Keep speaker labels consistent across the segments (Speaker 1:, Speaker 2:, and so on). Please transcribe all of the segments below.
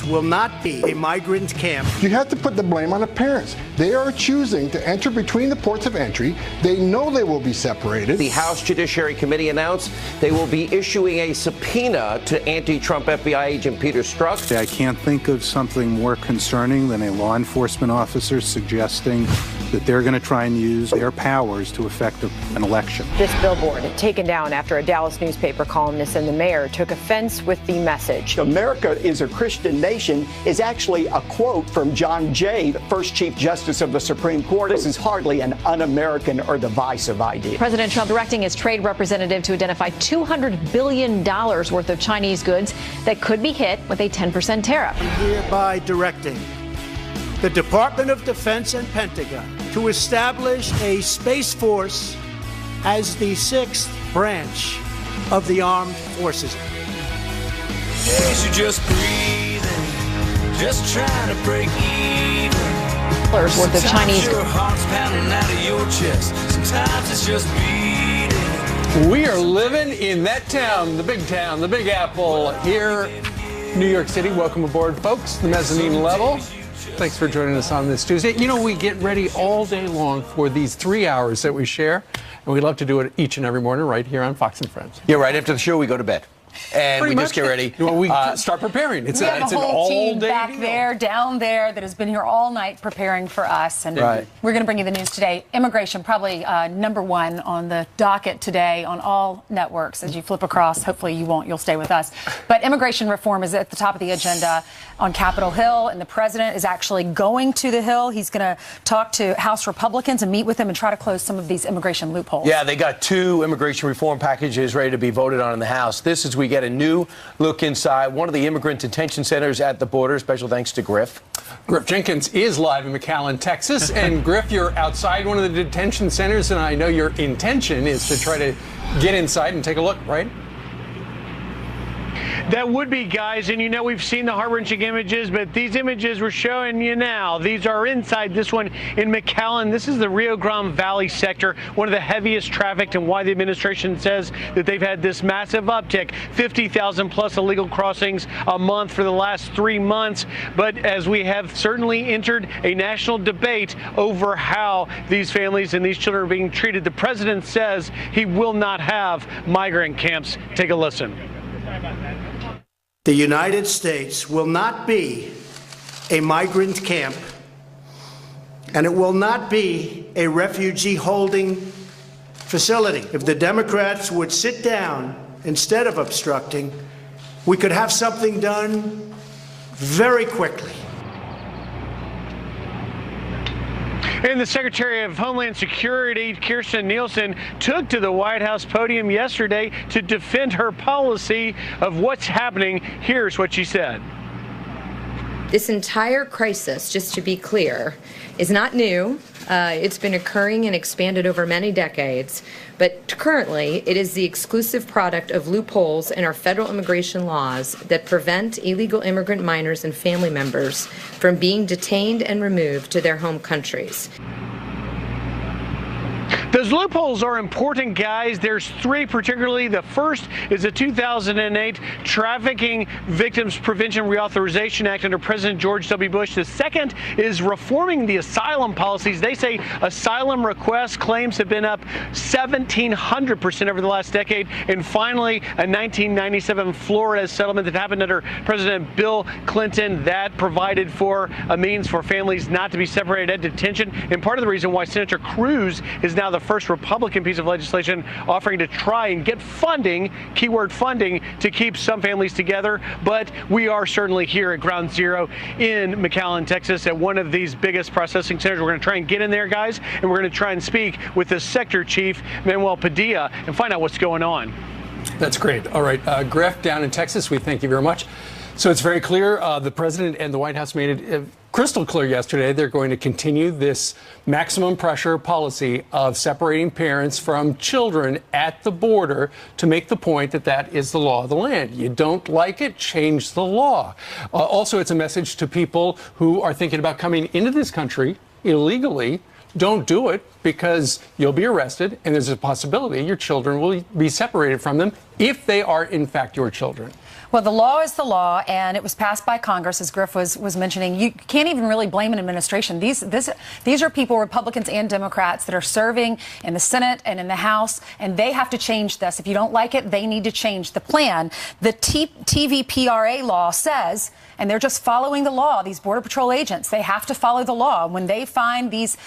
Speaker 1: will not be a migrant camp.
Speaker 2: You have to put the blame on the parents. They are choosing to enter between the ports of entry. They know they will be separated.
Speaker 3: The House Judiciary Committee announced they will be issuing a subpoena to anti-Trump FBI agent Peter Strzok.
Speaker 4: I can't think of something more concerning than a law enforcement officer suggesting that they're going to try and use their powers to affect an election.
Speaker 5: This billboard taken down after a Dallas newspaper columnist and the mayor took offense with the message.
Speaker 6: America is a Christian nation is actually a quote from John Jay, the first Chief Justice of the Supreme Court. This is hardly an un-American or divisive idea.
Speaker 7: President Trump directing his trade representative to identify $200 billion worth of Chinese goods that could be hit with a 10% tariff.
Speaker 1: I'm hereby directing the Department of Defense and Pentagon to establish a Space Force as the 6th branch of the armed forces.
Speaker 8: Days you just breathing, just trying to break even.
Speaker 7: Worth of Chinese.
Speaker 8: Your heart's pounding out of your chest. Sometimes it's just beating.
Speaker 9: We are living in that town, the Big Apple, here, New York City. Welcome aboard, folks. The mezzanine level. Thanks for joining us on this Tuesday. You know, we get ready all day long for these 3 hours that we share, and we love to do it each and every morning right here on Fox and Friends.
Speaker 3: Yeah, right after the show, we go to bed. And
Speaker 9: Pretty
Speaker 3: we
Speaker 9: much.
Speaker 3: just get ready.
Speaker 9: Well, we start preparing. It's
Speaker 10: we have
Speaker 9: it's
Speaker 10: a
Speaker 9: an
Speaker 10: whole team
Speaker 9: all-day
Speaker 10: back
Speaker 9: deal.
Speaker 10: there, down there, that has been here all night preparing for us. And
Speaker 9: Right.
Speaker 10: we're going to bring you the news today. Immigration, probably number one on the docket today on all networks. As you flip across, hopefully you won't. You'll stay with us. But immigration reform is at the top of the agenda on Capitol Hill, and the president is actually going to the Hill. He's going to talk to House Republicans and meet with them and try to close some of these immigration loopholes.
Speaker 3: Yeah, they got 2 immigration reform packages ready to be voted on in the House. This is we get a new look inside one of the immigrant detention centers at the border. Special thanks to Griff.
Speaker 9: Griff Jenkins is live in McAllen, Texas. And Griff, you're outside one of the detention centers, and I know your intention is to try to get inside and take a look, right?
Speaker 11: That would be, guys, and you know we've seen the heart-wrenching images, but these images we're showing you now, these are inside this one in McAllen. This is the Rio Grande Valley sector, one of the heaviest trafficked, and why the administration says that they've had this massive uptick, 50,000 plus illegal crossings a month for the last 3 months. But as we have certainly entered a national debate over how these families and these children are being treated, the president says he will not have migrant camps. Take a listen.
Speaker 1: The United States will not be a migrant camp, and it will not be a refugee holding facility. If the Democrats would sit down instead of obstructing, we could have something done very quickly.
Speaker 11: And the Secretary of Homeland Security, Kirstjen Nielsen, took to the White House podium yesterday to defend her policy of what's happening. Here's what she said.
Speaker 12: This entire crisis, just to be clear, is not new. It's been occurring and expanded over many decades, but currently it is the exclusive product of loopholes in our federal immigration laws that prevent illegal immigrant minors and family members from being detained and removed to their home countries.
Speaker 11: Those loopholes are important, guys. There's 3 particularly. The first is the 2008 Trafficking Victims Prevention Reauthorization Act under President George W. Bush. The second is reforming the asylum policies. They say asylum request claims have been up 1,700% over the last decade. And finally, a 1997 Flores settlement that happened under President Bill Clinton that provided for a means for families not to be separated at detention. And part of the reason why Senator Cruz is now the first Republican piece of legislation offering to try and get funding, keyword funding, to keep some families together. But we are certainly here at Ground Zero in McAllen, Texas, at one of these biggest processing centers. We're going to try and get in there, guys, and we're going to try and speak with the sector chief, Manuel Padilla, and find out what's going on.
Speaker 9: That's great. All right, Griff, down in Texas, we thank you very much. So it's very clear, the president and the White House made it crystal clear yesterday they're going to continue this maximum pressure policy of separating parents from children at the border to make the point that that is the law of the land. You don't like it, change the law. Also, it's a message to people who are thinking about coming into this country illegally. Don't do it, because you'll be arrested, and there's a possibility your children will be separated from them if they are, in fact, your children.
Speaker 10: Well, the law is the law, and it was passed by Congress, as Griff was mentioning. You can't even really blame an administration. These are people, Republicans and Democrats, that are serving in the Senate and in the House, and they have to change this. If you don't like it, they need to change the plan. The TVPRA law says, and they're just following the law, these Border Patrol agents, they have to follow the law. When they find these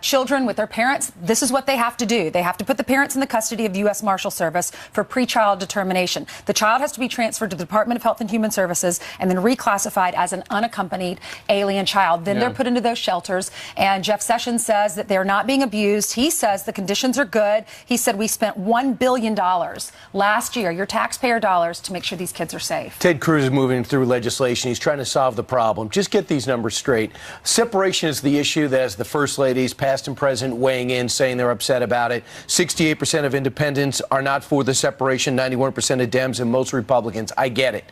Speaker 10: children with their parents, this is what they have to do. They have to put the parents in the custody of the U.S. Marshal Service for pretrial determination. The child has to be transferred to the Department of Health and Human Services and then reclassified as an unaccompanied alien child. Then they're put into those shelters, and Jeff Sessions says that they're not being abused. He says the conditions are good. He said we spent $1 billion last year, your taxpayer dollars, to make sure these kids are safe.
Speaker 3: Ted Cruz is moving through legislation. He's trying to solve the problem. Just get these numbers straight. Separation is the issue that has the first ladies, past and present, weighing in, saying they're upset about it. 68% of independents are not for the separation, 91% of Dems, and most Republicans. I get it.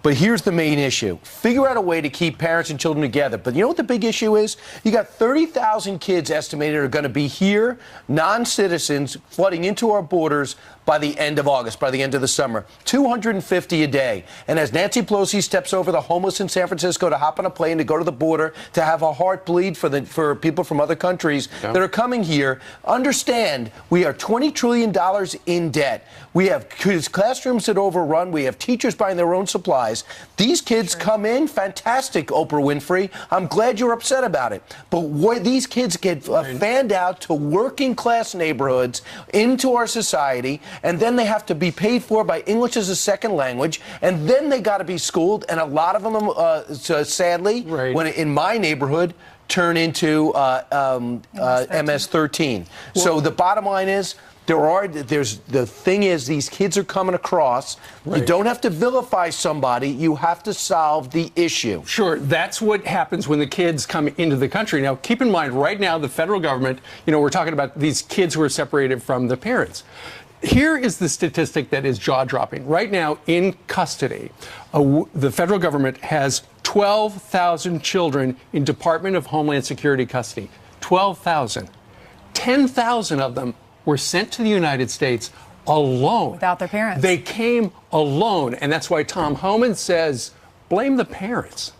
Speaker 3: But here's the main issue. Figure out a way to keep parents and children together. But you know what the big issue is? You got 30,000 kids estimated are going to be here, non-citizens, flooding into our borders by the end of August, by the end of the summer. 250 a day. And as Nancy Pelosi steps over the homeless in San Francisco to hop on a plane to go to the border, to have a heart bleed for people from other countries that are coming here, understand we are $20 trillion in debt. We have classrooms that overrun. We have teachers buying their own supplies. These kids come in, fantastic, Oprah Winfrey. I'm glad you're upset about it. But these kids get fanned out to working class neighborhoods into our society, and then they have to be paid for by English as a second language, and then they got to be schooled, and a lot of them, sadly, when in my neighborhood, turn into MS-13. So the bottom line is, the thing is, these kids are coming across. You don't have to vilify somebody. You have to solve the issue.
Speaker 9: Sure. That's what happens when the kids come into the country. Now, keep in mind, right now, the federal government, we're talking about these kids who are separated from the parents. Here is the statistic that is jaw-dropping. Right now, in custody, the federal government has 12,000 children in Department of Homeland Security custody. 12,000. 10,000 of them were sent to the United States alone.
Speaker 10: Without their parents.
Speaker 9: They came alone. And that's why Tom Homan says, blame the parents.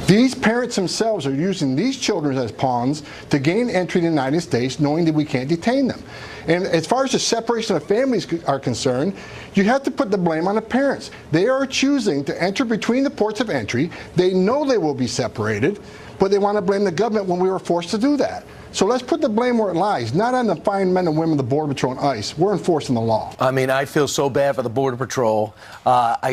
Speaker 2: These parents themselves are using these children as pawns to gain entry to the United States, knowing that we can't detain them. And as far as the separation of families are concerned, you have to put the blame on the parents. They are choosing to enter between the ports of entry. They know they will be separated, but they want to blame the government when we were forced to do that. So let's put the blame where it lies, not on the fine men and women of the Border Patrol and ICE. We're enforcing the law.
Speaker 3: I mean, I feel so bad for the Border Patrol.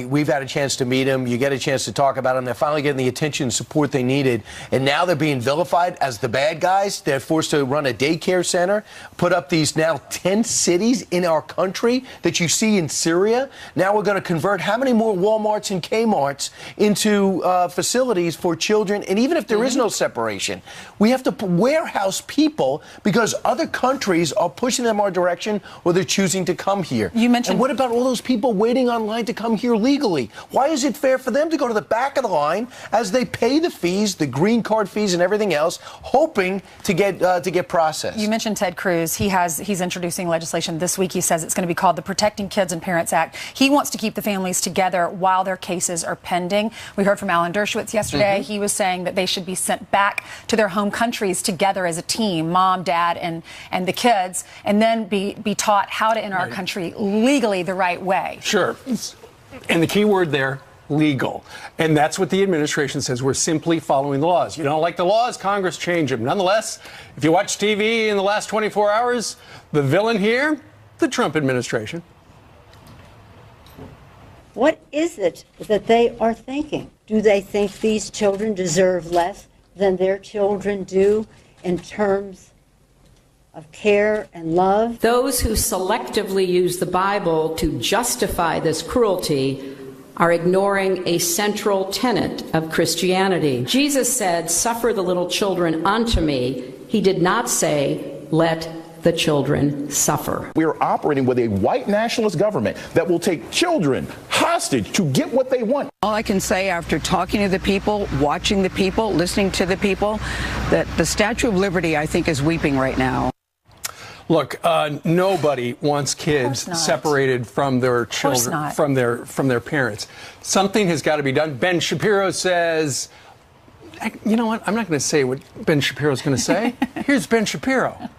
Speaker 3: We've had a chance to meet them. You get a chance to talk about them. They're finally getting the attention and support they needed. And now they're being vilified as the bad guys. They're forced to run a daycare center, put up these now 10 cities in our country that you see in Syria. Now we're going to convert how many more Walmarts and Kmarts into facilities for children. And even if there is no separation, we have to warehouse people because other countries are pushing them our direction, or they're choosing to come here.
Speaker 10: You mentioned.
Speaker 3: And what about all those people waiting online to come here legally? Why is it fair for them to go to the back of the line as they pay the fees, the green card fees, and everything else, hoping to get processed? You
Speaker 10: mentioned Ted Cruz. He's introducing legislation this week. He says it's going to be called the Protecting Kids and Parents Act. He wants to keep the families together while their cases are pending. We heard from Alan Dershowitz yesterday. He was saying that they should be sent back to their home countries together as a team, mom, dad, and the kids, and then be taught how to enter our country legally the right way.
Speaker 9: Sure. And the key word there, legal. And that's what the administration says. We're simply following the laws. You don't like the laws, Congress change them. Nonetheless, if you watch TV in the last 24 hours, the villain here, the Trump administration.
Speaker 13: What is it that they are thinking? Do they think these children deserve less than their children do in terms of care and love?
Speaker 14: Those who selectively use the Bible to justify this cruelty are ignoring a central tenet of Christianity. Jesus said, "Suffer the little children unto me." He did not say, "Let the children suffer."
Speaker 15: We are operating with a white nationalist government that will take children hostage to get what they want.
Speaker 16: All I can say after talking to the people, watching the people, listening to the people, that the Statue of Liberty, I think, is weeping right now.
Speaker 9: Look, nobody wants kids separated from their children, from their parents. Something has got to be done. Ben Shapiro says, you know what? I'm not going to say what Ben Shapiro is going to say. Here's Ben Shapiro.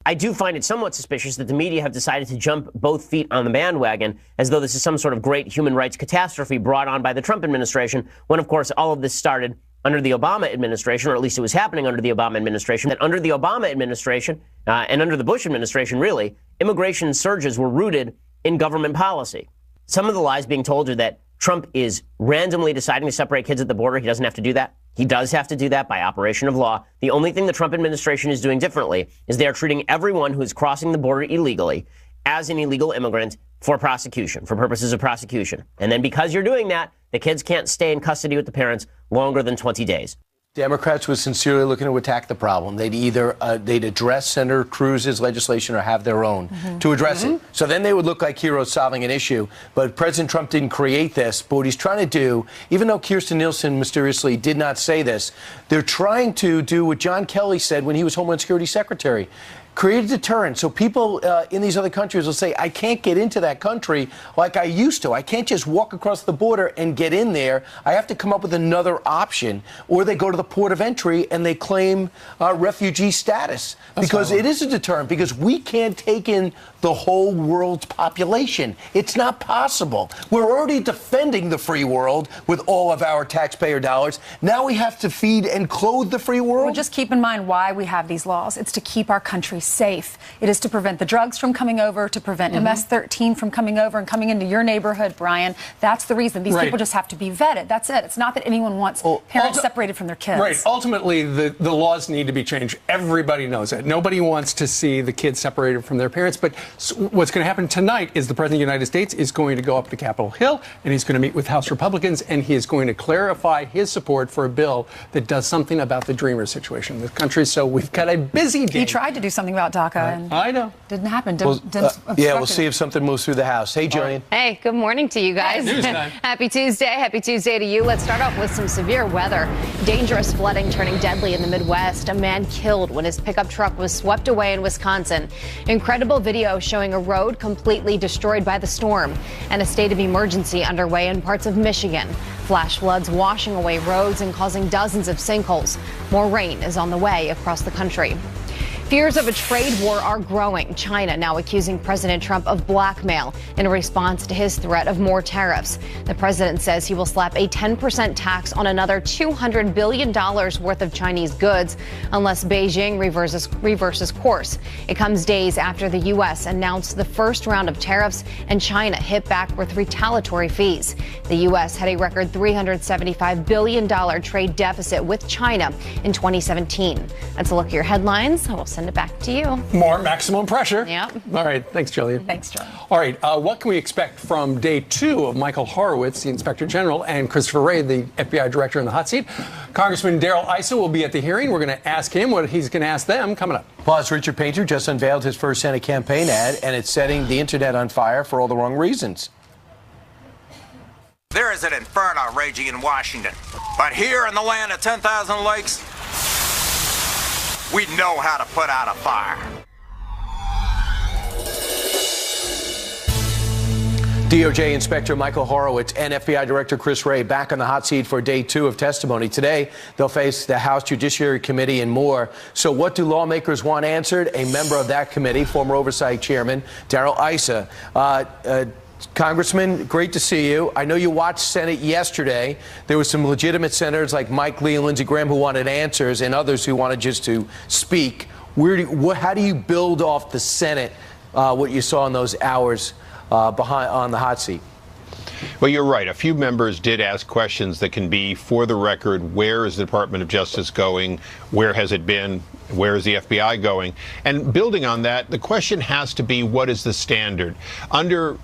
Speaker 17: I do find it somewhat suspicious that the media have decided to jump both feet on the bandwagon as though this is some sort of great human rights catastrophe brought on by the Trump administration, when, of course, all of this started under the Obama administration, or at least it was happening under the Obama administration. That under the Obama administration and under the Bush administration, really, immigration surges were rooted in government policy. Some of the lies being told are that Trump is randomly deciding to separate kids at the border. He doesn't have to do that. He does have to do that by operation of law. The only thing the Trump administration is doing differently is they are treating everyone who is crossing the border illegally as an illegal immigrant for prosecution, for purposes of prosecution. And then because you're doing that, the kids can't stay in custody with the parents longer than 20 days.
Speaker 3: Democrats were sincerely looking to attack the problem. They'd either they'd address Senator Cruz's legislation or have their own to address it. So then they would look like heroes solving an issue. But President Trump didn't create this. But what he's trying to do, even though Kirstjen Nielsen mysteriously did not say this, they're trying to do what John Kelly said when he was Homeland Security Secretary. Create a deterrent so people in these other countries will say, I can't get into that country like I used to. I can't just walk across the border and get in there. I have to come up with another option. Or they go to the port of entry and they claim refugee status. Because it is a deterrent, because we can't take in the whole world's population. It's not possible. We're already defending the free world with all of our taxpayer dollars. Now we have to feed and clothe the free world.
Speaker 10: Well, just keep in mind why we have these laws. It's to keep our country safe. It is to prevent the drugs from coming over, to prevent MS-13 from coming over and coming into your neighborhood, Brian. That's the reason. These people just have to be vetted. That's it. It's not that anyone wants parents separated from their kids.
Speaker 9: Right. Ultimately, the laws need to be changed. Everybody knows that. Nobody wants to see the kids separated from their parents. But what's going to happen tonight is the President of the United States is going to go up to Capitol Hill, and he's going to meet with House Republicans, and he is going to clarify his support for a bill that does something about the Dreamers situation in the country. So we've got a busy day.
Speaker 10: He tried to do something about DACA, and
Speaker 9: I know.
Speaker 10: Didn't happen.
Speaker 3: Yeah, we'll see if something moves through the House. Hey, Jillian.
Speaker 18: Hey, good morning to you guys. Happy Tuesday. Happy Tuesday to you. Let's start off with some severe weather. Dangerous flooding turning deadly in the Midwest. A man killed when his pickup truck was swept away in Wisconsin. Incredible video showing a road completely destroyed by the storm, and a state of emergency underway in parts of Michigan. Flash floods washing away roads and causing dozens of sinkholes. More rain is on the way across the country. Fears of a trade war are growing. China now accusing President Trump of blackmail in response to his threat of more tariffs. The president says he will slap a 10% tax on another $200 billion worth of Chinese goods unless Beijing reverses course. It comes days after the U.S. announced the first round of tariffs and China hit back with retaliatory fees. The U.S. had a record $375 billion trade deficit with China in 2017. That's a look at your headlines. We'll send it back to you.
Speaker 9: More maximum pressure.
Speaker 18: Yeah.
Speaker 9: All right. Thanks, Jillian.
Speaker 10: Thanks, John.
Speaker 9: All right. What can we expect from day 2 of Michael Horowitz, the Inspector General, and Christopher Wray, the FBI Director, in the hot seat? Congressman Darrell Issa will be at the hearing. We're going to ask him what he's going to ask them coming up.
Speaker 3: Plus, Richard Painter just unveiled his first Senate campaign ad, and it's setting the internet on fire for all the wrong reasons.
Speaker 19: There is an inferno raging in Washington, but here in the land of 10,000 lakes, we know how to put out a fire.
Speaker 3: DOJ Inspector Michael Horowitz and FBI Director Chris Wray back on the hot seat for day 2 of testimony. Today, they'll face the House Judiciary Committee and more. So what do lawmakers want answered? A member of that committee, former Oversight Chairman Darrell Issa. Congressman, great to see you. I know you watched Senate yesterday. There were some legitimate senators like Mike Lee and Lindsey Graham who wanted answers, and others who wanted just to speak. How do you build off the Senate, what you saw in those hours on the hot seat?
Speaker 20: Well, you're right. A few members did ask questions that can be, for the record, where is the Department of Justice going? Where has it been? Where is the FBI going? And building on that, the question has to be, what is the standard? Under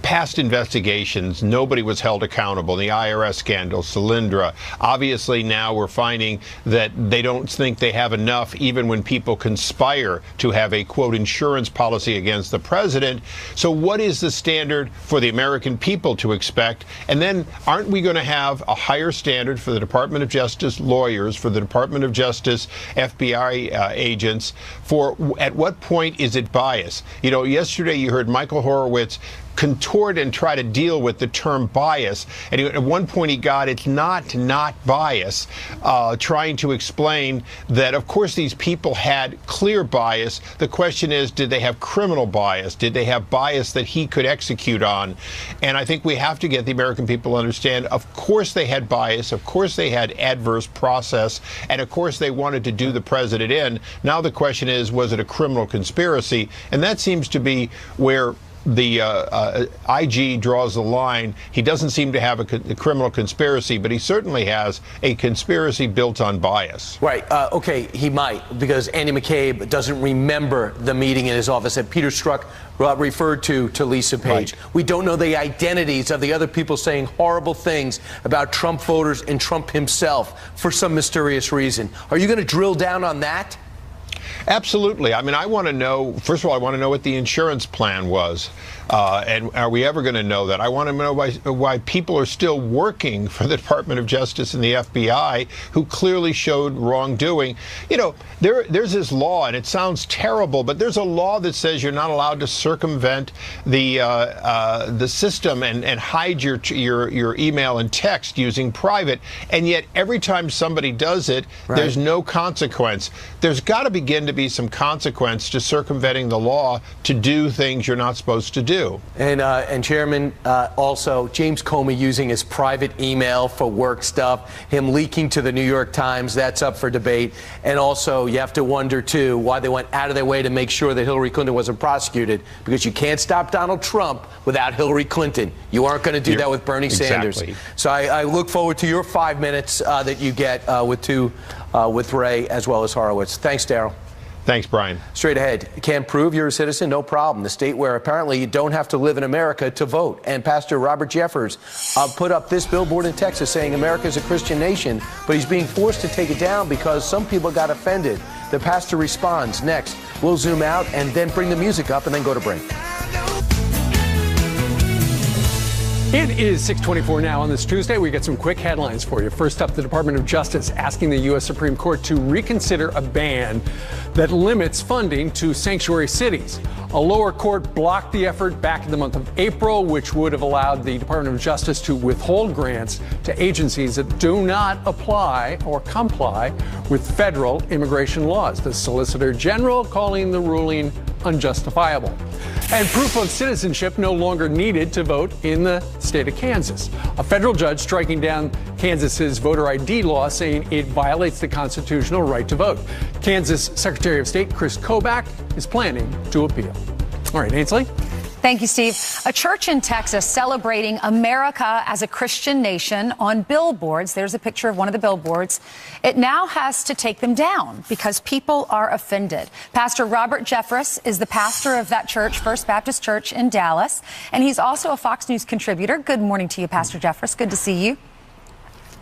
Speaker 20: past investigations, nobody was held accountable. The IRS scandal, Solyndra. Obviously, now we're finding that they don't think they have enough, even when people conspire to have a, quote, insurance policy against the president. So what is the standard for the American people people to expect? And then aren't we going to have a higher standard for the Department of Justice lawyers, for the Department of Justice FBI agents, for at what point is it bias? You know, yesterday you heard Michael Horowitz contort and try to deal with the term bias. And at one point he got it's not bias, trying to explain that, of course, these people had clear bias. The question is, did they have criminal bias? Did they have bias that he could execute on? And I think we have to get the American people to understand, of course they had bias, of course they had adverse process, and of course they wanted to do the president in. Now the question is, was it a criminal conspiracy? And that seems to be where the IG draws the line. He doesn't seem to have a criminal conspiracy, but he certainly has a conspiracy built on bias.
Speaker 3: Right. Okay, he might, because Andy McCabe doesn't remember the meeting in his office that Peter Strzok referred to Lisa Page. Right. We don't know the identities of the other people saying horrible things about Trump voters and Trump himself for some mysterious reason. Are you going to drill down on that?
Speaker 20: Absolutely. I mean, I want to know, first of all, I want to know what the insurance plan was. And are we ever going to know that? I want to know why people are still working for the Department of Justice and the FBI who clearly showed wrongdoing. You know, there's this law, and it sounds terrible, but there's a law that says you're not allowed to circumvent the system and hide your email and text using private. And yet every time somebody does it, there's no consequence. There's got to begin to be some consequence to circumventing the law to do things you're not supposed to do.
Speaker 3: And Chairman, also James Comey using his private email for work stuff, him leaking to the New York Times, that's up for debate. And also you have to wonder, too, why they went out of their way to make sure that Hillary Clinton wasn't prosecuted, because you can't stop Donald Trump without Hillary Clinton. You aren't going to do that with Bernie Sanders. So I look forward to your 5 minutes that you get with Ray as well as Horowitz. Thanks, Daryl.
Speaker 20: Thanks, Brian.
Speaker 3: Straight ahead. Can't prove you're a citizen? No problem. The state where apparently you don't have to live in America to vote. And Pastor Robert Jeffers put up this billboard in Texas saying America is a Christian nation, but he's being forced to take it down because some people got offended. The pastor responds. Next, we'll zoom out and then bring the music up and then go to break.
Speaker 9: It is 6:24 now on this Tuesday. We get some quick headlines for you. First up, the Department of Justice asking the U.S. Supreme Court to reconsider a ban that limits funding to sanctuary cities. A lower court blocked the effort back in the month of April, which would have allowed the Department of Justice to withhold grants to agencies that do not apply or comply with federal immigration laws. The Solicitor General calling the ruling unjustifiable. And proof of citizenship no longer needed to vote in the state of Kansas. A federal judge striking down Kansas's voter ID law, saying it violates the constitutional right to vote. Kansas Secretary of State Chris Kobach is planning to appeal. All right, Ainsley.
Speaker 10: Thank you, Steve. A church in Texas celebrating America as a Christian nation on billboards. There's a picture of one of the billboards. It now has to take them down because people are offended. Pastor Robert Jeffress is the pastor of that church, First Baptist Church in Dallas, and he's also a Fox News contributor. Good morning to you, Pastor Jeffress. Good to see you.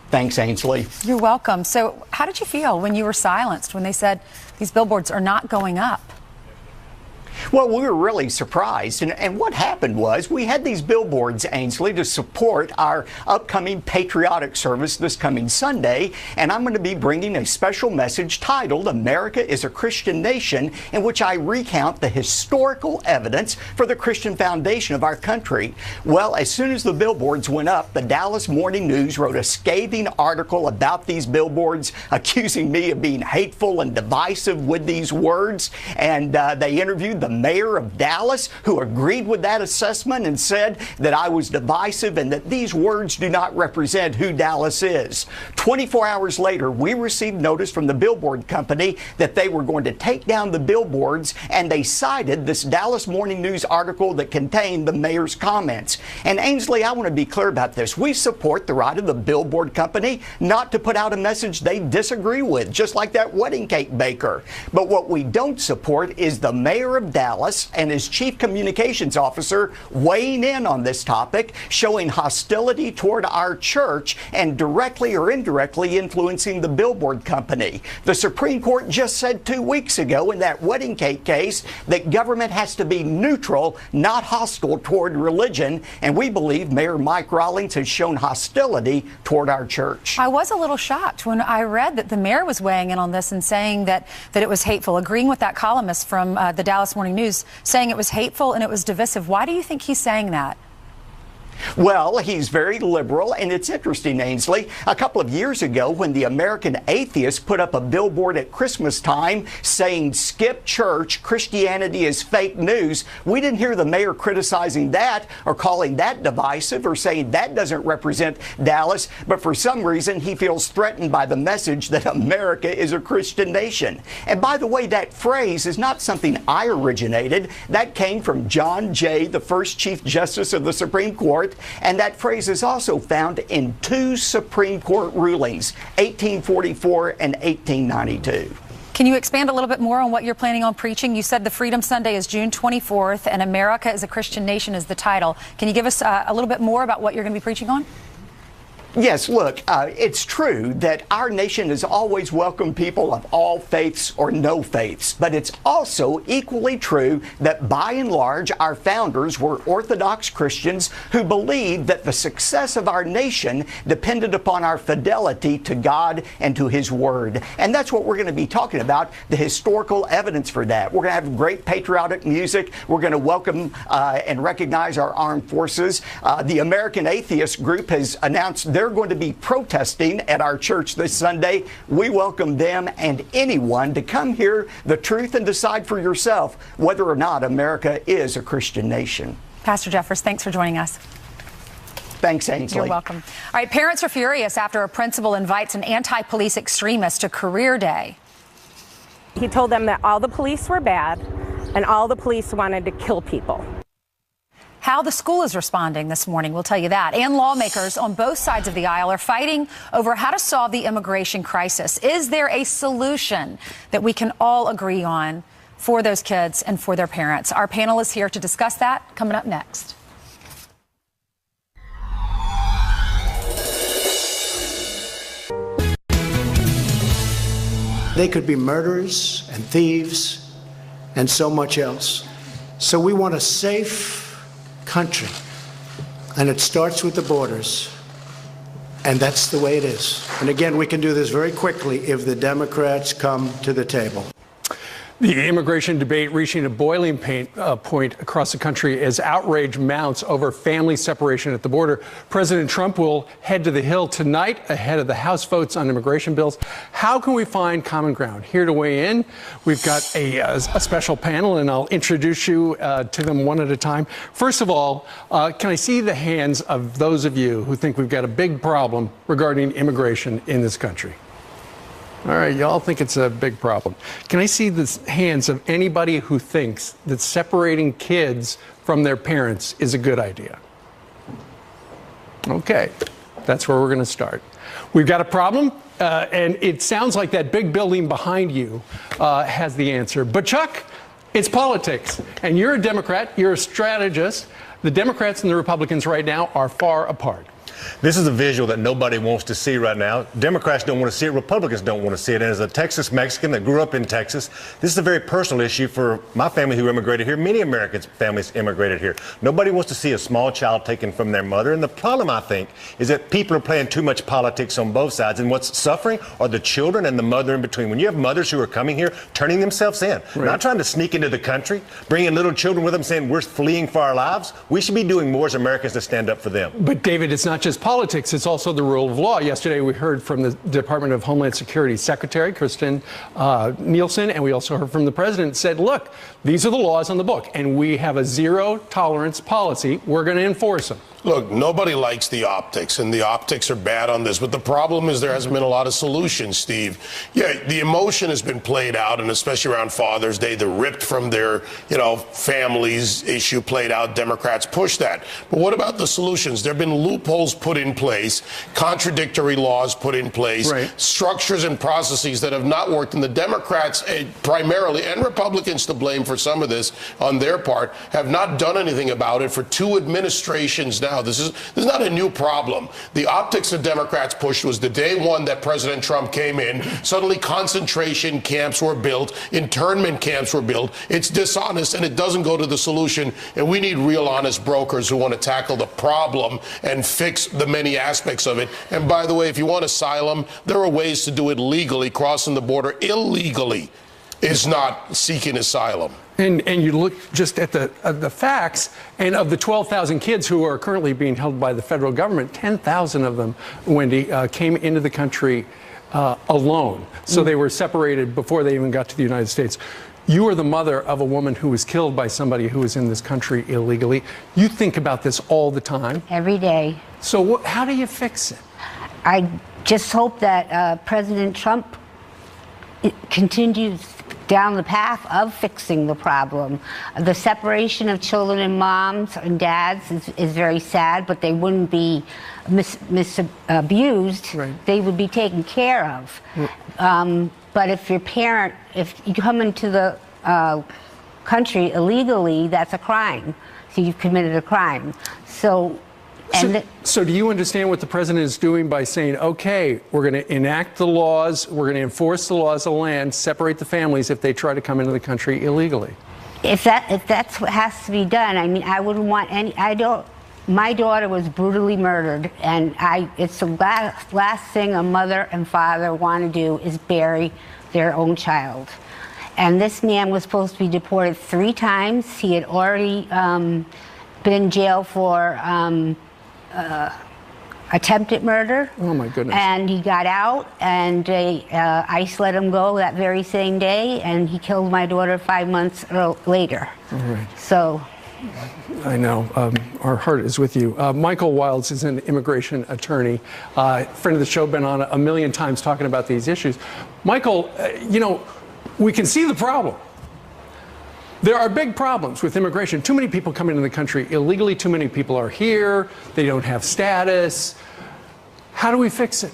Speaker 6: Thanks, Ainsley.
Speaker 10: You're welcome. So how did you feel when you were silenced, when they said these billboards are not going up?
Speaker 6: Well, we were really surprised. And what happened was we had these billboards, Ainsley, to support our upcoming patriotic service this coming Sunday. And I'm going to be bringing a special message titled America is a Christian Nation, in which I recount the historical evidence for the Christian foundation of our country. Well, as soon as the billboards went up, the Dallas Morning News wrote a scathing article about these billboards, accusing me of being hateful and divisive with these words. And they interviewed the mayor of Dallas, who agreed with that assessment and said that I was divisive and that these words do not represent who Dallas is. 24 hours later, we received notice from the billboard company that they were going to take down the billboards, and they cited this Dallas Morning News article that contained the mayor's comments. And Ainsley, I want to be clear about this. We support the right of the billboard company not to put out a message they disagree with, just like that wedding cake baker. But what we don't support is the mayor of Dallas Dallas and his chief communications officer weighing in on this topic, showing hostility toward our church and directly or indirectly influencing the billboard company. The Supreme Court just said 2 weeks ago in that wedding cake case that government has to be neutral, not hostile toward religion, and we believe Mayor Mike Rawlings has shown hostility toward our church.
Speaker 10: I was a little shocked when I read that the mayor was weighing in on this and saying that it was hateful, agreeing with that columnist from the Dallas Morning News, saying it was hateful and it was divisive. Why do you think he's saying that?
Speaker 6: Well, he's very liberal, and it's interesting, Ainsley. A couple of years ago, when the American Atheist put up a billboard at Christmas time saying, "Skip church, Christianity is fake news," we didn't hear the mayor criticizing that or calling that divisive or saying that doesn't represent Dallas. But for some reason, he feels threatened by the message that America is a Christian nation. And by the way, that phrase is not something I originated. That came from John Jay, the first Chief Justice of the Supreme Court. And that phrase is also found in 2 Supreme Court rulings, 1844 and 1892.
Speaker 10: Can you expand a little bit more on what you're planning on preaching? You said the Freedom Sunday is June 24th and America is a Christian Nation is the title. Can you give us a little bit more about what you're going to be preaching on?
Speaker 6: Yes, look, it's true that our nation has always welcomed people of all faiths or no faiths, but it's also equally true that by and large our founders were Orthodox Christians who believed that the success of our nation depended upon our fidelity to God and to His Word. And that's what we're going to be talking about, the historical evidence for that. We're going to have great patriotic music. We're going to welcome and recognize our armed forces. The American Atheist Group has announced they're going to be protesting at our church this Sunday. We welcome them and anyone to come hear the truth and decide for yourself whether or not America is a Christian nation.
Speaker 10: Pastor Jeffress, thanks for joining us.
Speaker 6: Thanks, Ainsley.
Speaker 10: You're welcome. All right, parents are furious after a principal invites an anti-police extremist to career day.
Speaker 21: He told them that all the police were bad and all the police wanted to kill people.
Speaker 10: How the school is responding this morning, we'll tell you that. And lawmakers on both sides of the aisle are fighting over how to solve the immigration crisis. Is there a solution that we can all agree on for those kids and for their parents? Our panel is here to discuss that, coming up next.
Speaker 1: They could be murderers and thieves and so much else. So we want a safe country, and it starts with the borders, and that's the way it is. And again, we can do this very quickly if the Democrats come to the table.
Speaker 9: The immigration debate reaching a boiling point across the country as outrage mounts over family separation at the border. President Trump will head to the Hill tonight ahead of the House votes on immigration bills. How can we find common ground? Here to weigh in, we've got a special panel, and I'll introduce you to them one at a time. First of all, can I see the hands of those of you who think we've got a big problem regarding immigration in this country? All right, y'all think it's a big problem. Can I see the hands of anybody who thinks that separating kids from their parents is a good idea? Okay, that's where we're going to start. We've got a problem, and it sounds like that big building behind you has the answer. But Chuck, it's politics, and you're a Democrat, you're a strategist. The Democrats and the Republicans right now are far apart.
Speaker 22: This is a visual that nobody wants to see right now. Democrats don't want to see it. Republicans don't want to see it. And as a Texas Mexican that grew up in Texas, this is a very personal issue for my family who immigrated here. Many American families immigrated here. Nobody wants to see a small child taken from their mother. And the problem, I think, is that people are playing too much politics on both sides. And what's suffering are the children and the mother in between. When you have mothers who are coming here, turning themselves in, not trying to sneak into the country, bringing little children with them saying we're fleeing for our lives, we should be doing more as Americans to stand up for them.
Speaker 9: But David, it's not just politics, it's also the rule of law. Yesterday we heard from the Department of Homeland Security Secretary Kirstjen Nielsen, and we also heard from the president, said, look, these are the laws on the book, and we have a zero tolerance policy. We're going to enforce them.
Speaker 4: Look, nobody likes the optics, and the optics are bad on this. But the problem is there hasn't been a lot of solutions, Steve. Yeah, the emotion has been played out, and especially around Father's Day, the ripped from their, families issue played out. Democrats push that. But what about the solutions? There have been loopholes put in place, contradictory laws put in place, structures and processes that have not worked. And the Democrats primarily, and Republicans to blame for some of this on their part, have not done anything about it for 2 administrations now. This is not a new problem. The optics the Democrats pushed was the day one that President Trump came in, suddenly concentration camps were built, internment camps were built. It's dishonest, and it doesn't go to the solution. And we need real honest brokers who want to tackle the problem and fix the many aspects of it. And by the way, if you want asylum, there are ways to do it legally. Crossing the border illegally is not seeking asylum.
Speaker 9: And you look just at the facts, and of the 12,000 kids who are currently being held by the federal government, 10,000 of them, Wendy, came into the country alone. So they were separated before they even got to the United States. You are the mother of a woman who was killed by somebody who was in this country illegally. You think about this all the time.
Speaker 5: Every day.
Speaker 9: So how do you fix it?
Speaker 5: I just hope that President Trump continues down the path of fixing the problem. The separation of children and moms and dads is very sad, but they wouldn't be abused. Right. They would be taken care of. But if your parent, if you come into the country illegally, that's a crime. So you've committed a crime. So
Speaker 9: do you understand what the president is doing by saying, okay, we're going to enact the laws, we're going to enforce the laws of the land, separate the families if they try to come into the country illegally?
Speaker 5: If that's what has to be done, I mean, I wouldn't want my daughter was brutally murdered, and it's the last thing a mother and father want to do is bury their own child. And this man was supposed to be deported 3 times. He had already been in jail for attempted murder.
Speaker 9: Oh my goodness.
Speaker 5: And he got out, and ICE let him go that very same day, and he killed my daughter 5 months later.
Speaker 9: All right.
Speaker 5: So
Speaker 9: I know. Our heart is with you. Michael Wilds is an immigration attorney, friend of the show, been on a million times talking about these issues. Michael, we can see the problem. There are big problems with immigration. Too many people come into the country illegally. Too many people are here. They don't have status. How do we fix it?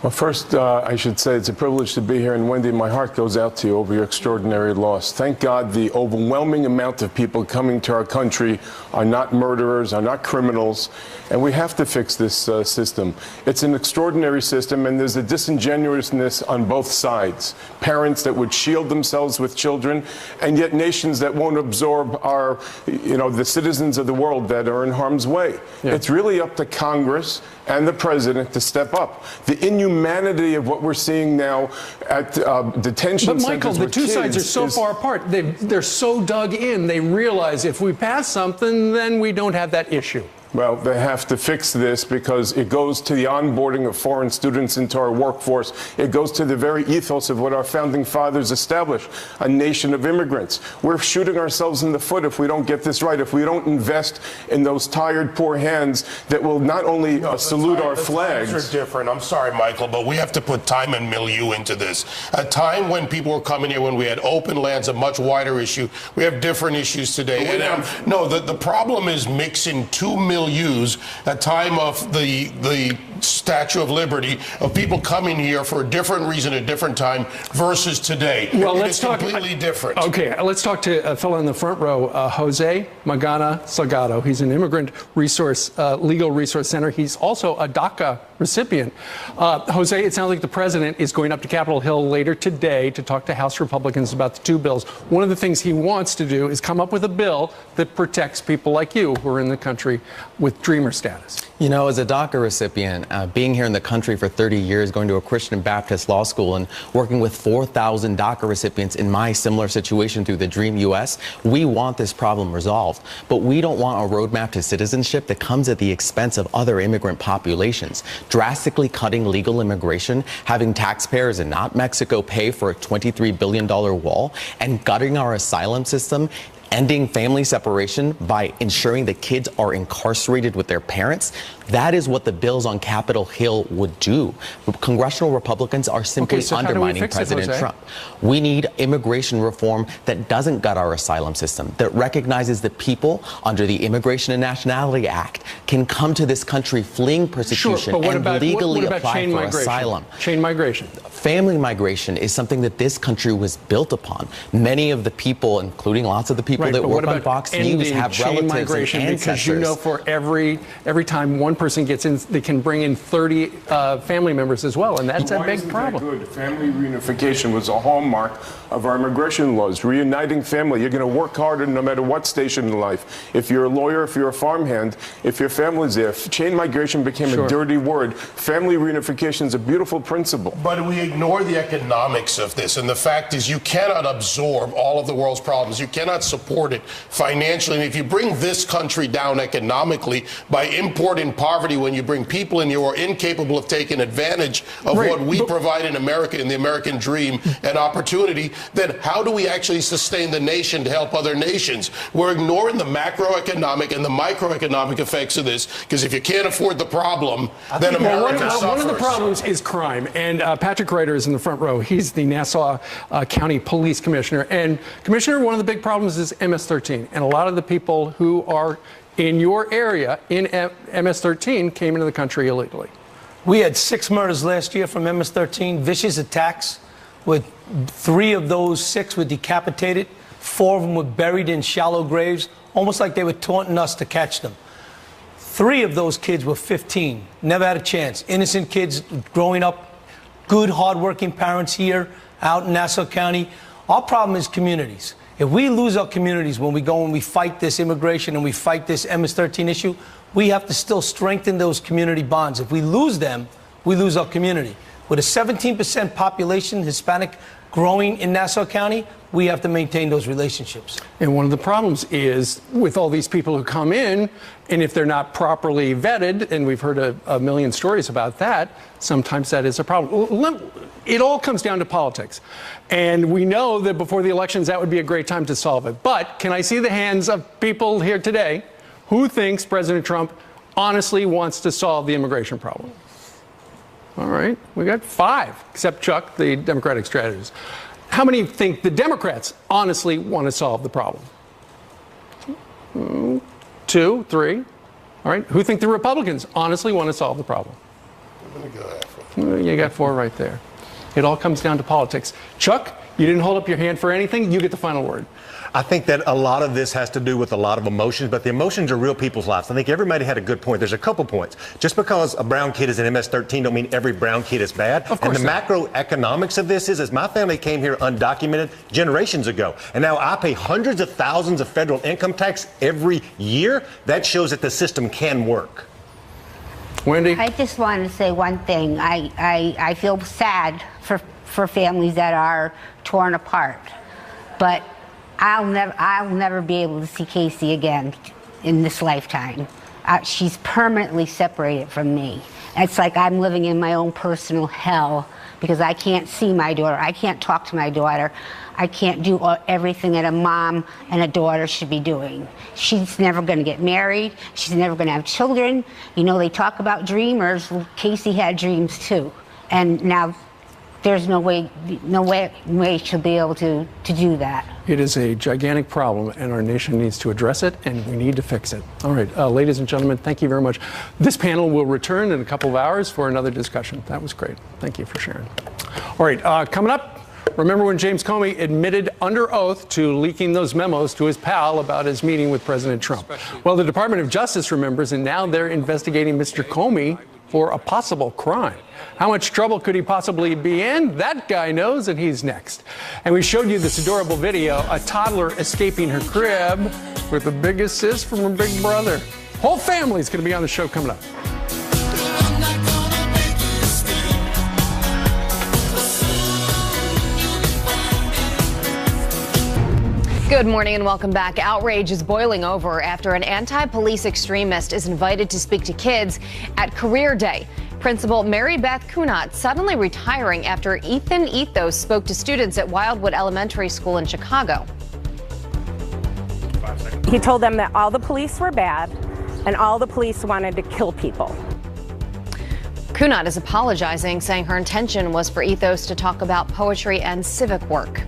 Speaker 23: Well, first, I should say it's a privilege to be here. And Wendy, my heart goes out to you over your extraordinary loss. Thank God the overwhelming amount of people coming to our country are not murderers, are not criminals. And we have to fix this system. It's an extraordinary system, and there's a disingenuousness on both sides. Parents that would shield themselves with children, and yet nations that won't absorb our, the citizens of the world that are in harm's way. Yeah. It's really up to Congress and the president to step up. The inhumanity of what we're seeing now at detention centers.
Speaker 9: But Michael, the two sides are so far apart. They're so dug in. They realize if we pass something, then we don't have that issue.
Speaker 23: Well, they have to fix this because it goes to the onboarding of foreign students into our workforce. It goes to the very ethos of what our founding fathers established, a nation of immigrants. We're shooting ourselves in the foot if we don't get this right, if we don't invest in those tired, poor hands that will not only salute our flags.
Speaker 4: The times are different. I'm sorry, Michael, but we have to put time and milieu into this. A time when people were coming here, when we had open lands, a much wider issue. We have different issues today. The problem is mixing 2 milieux, a time of the Statue of Liberty, of people coming here for a different reason, a different time, versus today.
Speaker 9: Well, let's talk
Speaker 4: completely different.
Speaker 9: Okay, let's talk to a fellow in the front row, Jose Magana Salgado. He's an immigrant legal resource center. He's also a DACA recipient. Jose, it sounds like the president is going up to Capitol Hill later today to talk to House Republicans about the 2 bills. One of the things he wants to do is come up with a bill that protects people like you who are in the country with Dreamer status.
Speaker 24: As a DACA recipient, being here in the country for 30 years, going to a Christian Baptist law school and working with 4,000 DACA recipients in my similar situation through the Dream US, we want this problem resolved. But we don't want a roadmap to citizenship that comes at the expense of other immigrant populations. Drastically cutting legal immigration, having taxpayers and not Mexico pay for a $23 billion wall, and gutting our asylum system ending family separation by ensuring that kids are incarcerated with their parents, that is what the bills on Capitol Hill would do. Congressional Republicans are simply undermining President Trump. We need immigration reform that doesn't gut our asylum system, that recognizes that people under the Immigration and Nationality Act can come to this country fleeing persecution and legally apply for asylum.
Speaker 9: Chain migration.
Speaker 24: Family migration is something that this country was built upon. Many of the people, including lots of the people that work on Fox News, have relatives and ancestors.
Speaker 9: Because you know, for every time one person gets in, they can bring in 30 family members as well, and that's a big problem.
Speaker 23: Good. Family reunification was a hallmark of our immigration laws. Reuniting family. You're going to work harder no matter what station in life. If you're a lawyer, if you're a farmhand, if your family's there. Chain migration became a dirty word. Family reunification is a beautiful principle.
Speaker 4: But we ignore the economics of this, and the fact is you cannot absorb all of the world's problems. You cannot support it financially. And if you bring this country down economically by importing poverty, when you bring people in who are incapable of taking advantage of what we provide in America, in the American dream and opportunity, then how do we actually sustain the nation to help other nations? We're ignoring the macroeconomic and the microeconomic effects of this, because if you can't afford the problem, then America suffers.
Speaker 9: One of the problems is crime, and Patrick Ryder is in the front row. He's the Nassau County Police Commissioner. And Commissioner, one of the big problems is MS-13, and a lot of the people who are in your area in MS-13 came into the country illegally.
Speaker 7: We had 6 murders last year from MS-13, vicious attacks, with 3 of those 6 were decapitated, 4 of them were buried in shallow graves, almost like they were taunting us to catch them. 3 of those kids were 15, never had a chance. Innocent kids growing up, good, hardworking parents here out in Nassau County. Our problem is communities. If we lose our communities when we go and we fight this immigration and we fight this MS-13 issue, we have to still strengthen those community bonds. If we lose them, we lose our community. With a 17% population, Hispanic, growing in Nassau County, we have to maintain those relationships.
Speaker 9: And one of the problems is with all these people who come in, and if they're not properly vetted, and we've heard a million stories about that, sometimes that is a problem. It all comes down to politics. And we know that before the elections, that would be a great time to solve it. But can I see the hands of people here today who thinks President Trump honestly wants to solve the immigration problem? All right, we got 5, except Chuck, the Democratic strategist. How many think the Democrats honestly want to solve the problem? 2, 3. All right, who think the Republicans honestly want to solve the problem? You got 4 right there. It all comes down to politics. Chuck, you didn't hold up your hand for anything. You get the final word.
Speaker 22: I think that a lot of this has to do with a lot of emotions, but the emotions are real people's lives. I think everybody had a good point. There's a couple points. Just because a brown kid is in MS-13 don't mean every brown kid is bad. Of course. And the macroeconomics of this is my family came here undocumented generations ago, and now I pay hundreds of thousands of federal income tax every year. That shows that the system can work.
Speaker 9: Wendy?
Speaker 5: I just want to say one thing. I feel sad for families that are torn apart, but I'll never be able to see Casey again in this lifetime. She's permanently separated from me. It's like I'm living in my own personal hell because I can't see my daughter. I can't talk to my daughter. I can't do everything that a mom and a daughter should be doing. She's never going to get married. She's never going to have children. You know, they talk about dreamers. Well, Casey had dreams too. And now there's no way she'll be able to do that.
Speaker 9: It is a gigantic problem, and our nation needs to address it, and we need to fix it. All right, ladies and gentlemen, thank you very much. This panel will return in a couple of hours for another discussion. That was great. Thank you for sharing. All right, coming up, remember when James Comey admitted under oath to leaking those memos to his pal about his meeting with President Trump? Well, the Department of Justice remembers, and now they're investigating Mr. Comey for a possible crime. How much trouble could he possibly be in? That guy knows, and he's next. And we showed you this adorable video, a toddler escaping her crib with a big assist from her big brother. Whole family's going to be on the show coming up.
Speaker 18: Good morning and welcome back. Outrage is boiling over after an anti-police extremist is invited to speak to kids at Career Day. Principal Mary Beth Kunat suddenly retiring after Ethan Ethos spoke to students at Wildwood Elementary School in Chicago.
Speaker 21: He told them that all the police were bad and all the police wanted to kill people.
Speaker 18: Kunat is apologizing, saying her intention was for Ethos to talk about poetry and civic work.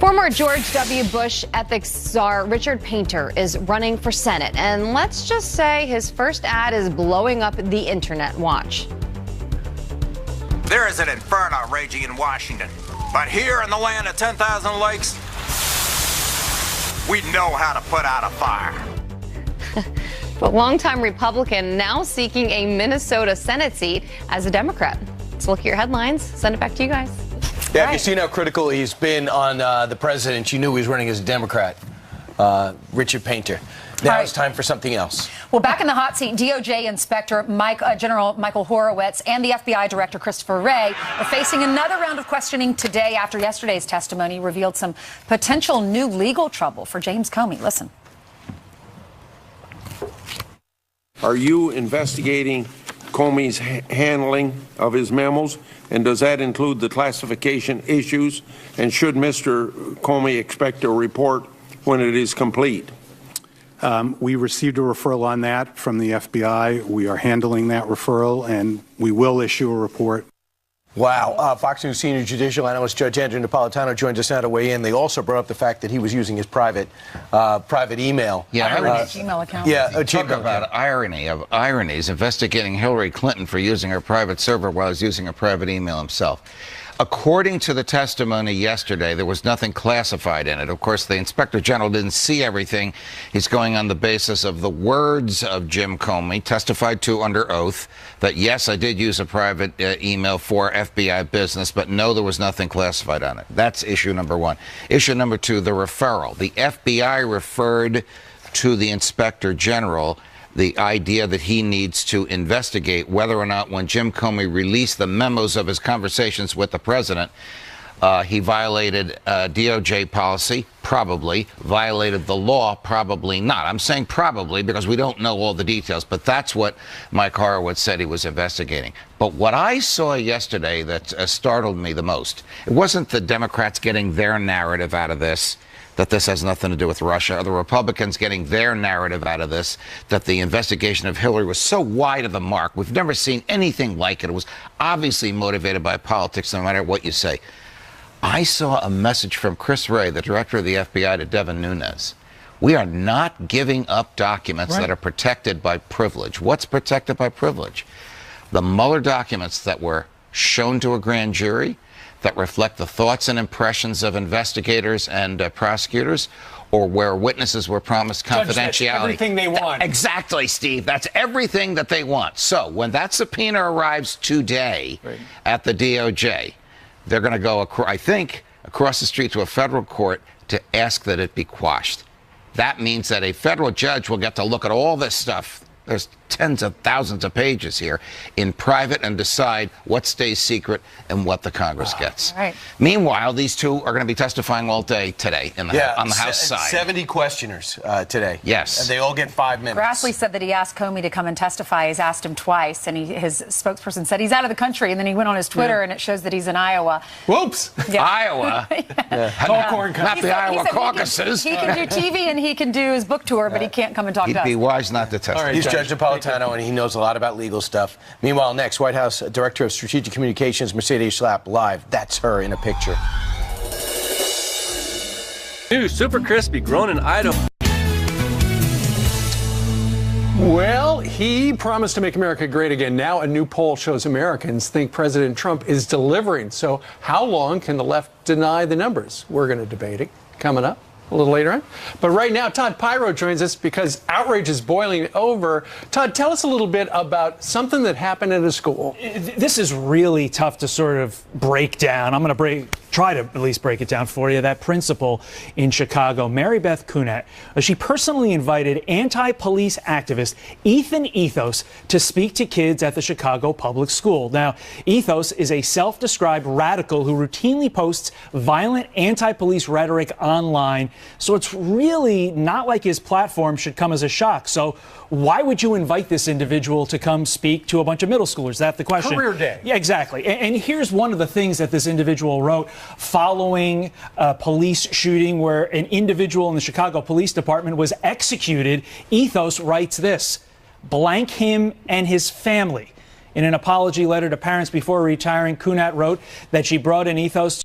Speaker 18: Former George W. Bush ethics czar Richard Painter is running for Senate, and let's just say his first ad is blowing up the internet. Watch.
Speaker 19: There is an inferno raging in Washington, but here in the land of 10,000 lakes, we know how to put out a fire.
Speaker 18: But longtime Republican now seeking a Minnesota Senate seat as a Democrat. Let's look at your headlines. Send it back to you guys.
Speaker 3: Yeah, have you seen how critical he's been on the president? You knew he was running as a Democrat, Richard Painter. Now it's time for something else.
Speaker 10: Well, back in the hot seat, DOJ Inspector General Michael Horowitz and the FBI Director Christopher Wray are facing another round of questioning today after yesterday's testimony revealed some potential new legal trouble for James Comey. Listen.
Speaker 2: Are you investigating Comey's handling of his memos? And does that include the classification issues? And should Mr. Comey expect a report when it is complete?
Speaker 8: We received a referral on that from the FBI. We are handling that referral, and we will issue a report.
Speaker 3: Wow. Fox News senior judicial analyst Judge Andrew Napolitano joins us now to weigh in. They also brought up the fact that he was using his private email.
Speaker 10: Gmail account.
Speaker 11: Yeah, talk about irony of ironies, investigating Hillary Clinton for using her private server while he's using a private email himself. According to the testimony yesterday, there was nothing classified in it. Of course, the Inspector General didn't see everything. He's going on the basis of the words of Jim Comey, testified to under oath, that yes, I did use a private email for FBI business, but no, there was nothing classified on it. That's issue number one. Issue number two, the referral. The FBI referred to the Inspector General the idea that he needs to investigate whether or not when Jim Comey released the memos of his conversations with the president, he violated DOJ policy, probably, violated the law, probably not. I'm saying probably because we don't know all the details, but that's what Mike Horowitz said he was investigating. But what I saw yesterday that startled me the most, it wasn't the Democrats getting their narrative out of this, that this has nothing to do with Russia, or the Republicans getting their narrative out of this, that the investigation of Hillary was so wide of the mark. We've never seen anything like it. It was obviously motivated by politics, no matter what you say. I saw a message from Chris Wray, the director of the FBI, to Devin Nunes. We are not giving up documents that are protected by privilege. What's protected by privilege? The Mueller documents that were shown to a grand jury, that reflect the thoughts and impressions of investigators and prosecutors, or where witnesses were promised confidentiality.
Speaker 7: That's everything they want.
Speaker 11: Exactly, Steve. That's everything that they want. So when that subpoena arrives today at the DOJ, they're going to go, I think, across the street to a federal court to ask that it be quashed. That means that a federal judge will get to look at all this stuff. There's tens of thousands of pages here in private and decide what stays secret and what the Congress gets.
Speaker 10: Right.
Speaker 11: Meanwhile, these two are going to be testifying all day today on the House side.
Speaker 3: 70 questioners today.
Speaker 11: Yes.
Speaker 3: And they all get 5 minutes.
Speaker 10: Grassley said that he asked Comey to come and testify. He's asked him twice, and his spokesperson said he's out of the country. And then he went on his Twitter, and it shows that he's in Iowa.
Speaker 11: Whoops.
Speaker 10: Yeah.
Speaker 11: Iowa. Not the Iowa caucuses.
Speaker 10: He can do TV and he can do his book tour, but he can't come and talk to us.
Speaker 11: He'd be wise not to testify.
Speaker 3: He's Judge Napolitano, and he knows a lot about legal stuff. Meanwhile, next, White House Director of Strategic Communications, Mercedes Schlapp, live. That's her in a picture.
Speaker 12: New Super Crispy, grown in Idaho.
Speaker 9: Well, he promised to make America great again. Now a new poll shows Americans think President Trump is delivering. So how long can the left deny the numbers? We're going to debate it coming up a little later on. But right now, Todd Pyro joins us because outrage is boiling over. Todd, tell us a little bit about something that happened at a school.
Speaker 25: This is really tough to sort of break down. I'm going to try to at least break it down for you. That principal in Chicago, Mary Beth Kunat, she personally invited anti-police activist Ethan Ethos to speak to kids at the Chicago Public School. Now, Ethos is a self-described radical who routinely posts violent anti-police rhetoric online. So it's really not like his platform should come as a shock. So why would you invite this individual to come speak to a bunch of middle schoolers? That's the question.
Speaker 7: Career day.
Speaker 25: Yeah, exactly. And here's one of the things that this individual wrote following a police shooting where an individual in the Chicago Police Department was executed. Ethos writes this: blank him and his family. In an apology letter to parents before retiring, Kunat wrote that she brought in Ethos